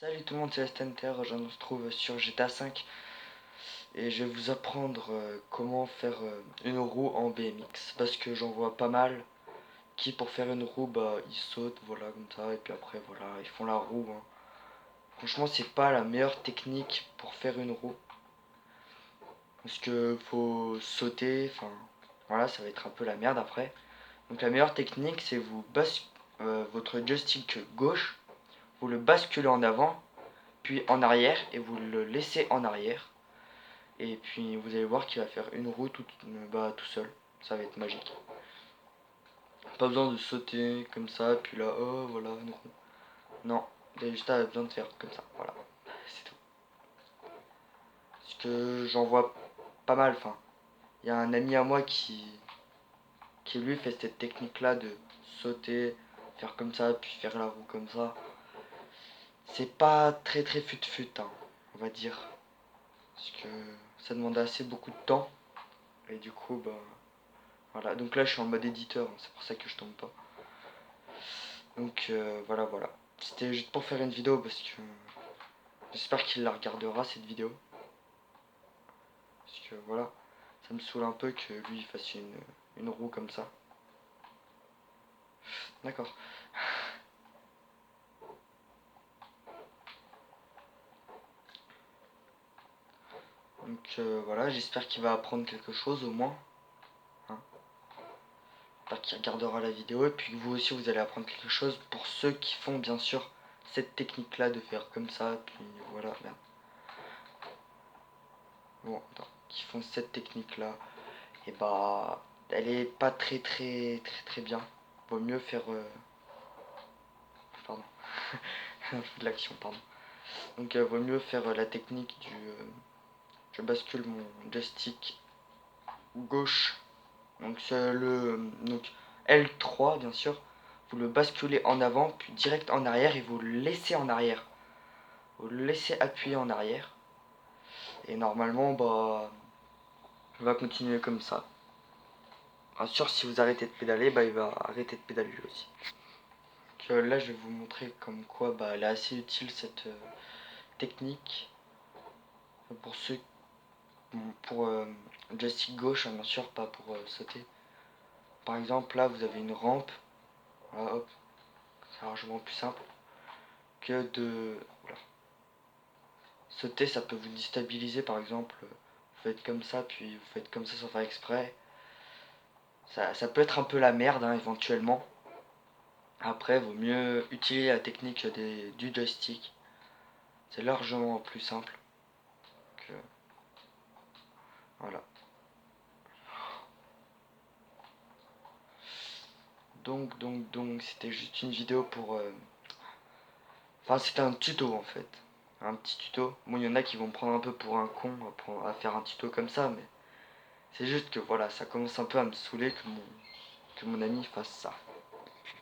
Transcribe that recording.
Salut tout le monde, c'est Astenter, je nous retrouve sur GTA 5 et je vais vous apprendre comment faire une roue en BMX parce que j'en vois pas mal qui pour faire une roue ils sautent voilà comme ça et puis après voilà ils font la roue hein. Franchement c'est pas la meilleure technique pour faire une roue parce que faut sauter, enfin voilà ça va être un peu la merde après. Donc la meilleure technique c'est votre joystick gauche, vous le basculez en avant puis en arrière et vous le laissez en arrière. Et puis vous allez voir qu'il va faire une roue tout seul. Ça va être magique. Pas besoin de sauter comme ça, puis là, oh voilà, une roue. Non, vous avez juste besoin de faire comme ça. Voilà, c'est tout. Parce que j'en vois pas mal. Enfin, il y a un ami à moi qui lui fait cette technique là de sauter, faire comme ça, puis faire la roue comme ça. C'est pas très fut-fut, hein, on va dire. Parce que ça demande assez beaucoup de temps. Et du coup, voilà, donc là je suis en mode éditeur, hein, c'est pour ça que je tombe pas. Donc voilà. C'était juste pour faire une vidéo parce que j'espère qu'il la regardera cette vidéo. Parce que voilà, ça me saoule un peu que lui il fasse une roue comme ça. D'accord. Donc voilà, j'espère qu'il va apprendre quelque chose au moins. Hein. J'espère qu'il regardera la vidéo et puis que vous aussi vous allez apprendre quelque chose pour ceux qui font bien sûr cette technique là de faire comme ça. Puis voilà, merde. Bon, attends, qui font cette technique là. Et elle est pas très bien. Vaut mieux faire pardon, de l'action, pardon. Donc vaut mieux faire la technique du je bascule mon joystick gauche, donc c'est le donc L3 bien sûr, vous le basculez en avant puis direct en arrière et vous le laissez en arrière, vous le laissez appuyer en arrière et normalement on va continuer comme ça. Bien sûr si vous arrêtez de pédaler il va arrêter de pédaler lui aussi. Donc, là je vais vous montrer comme quoi elle est assez utile cette technique pour ceux pour joystick gauche, hein, bien sûr, pas pour sauter. Par exemple, là, vous avez une rampe. Voilà, hop, c'est largement plus simple que de voilà. Sauter. Ça peut vous déstabiliser, par exemple. Vous faites comme ça, puis vous faites comme ça sans faire exprès. Ça peut être un peu la merde, hein, éventuellement. Après, vaut mieux utiliser la technique du joystick. C'est largement plus simple. Que, voilà. Donc, c'était juste une vidéo pour enfin, c'était un tuto en fait. Un petit tuto. Bon, il y en a qui vont me prendre un peu pour un con à faire un tuto comme ça, mais c'est juste que voilà, ça commence un peu à me saouler que mon ami fasse ça.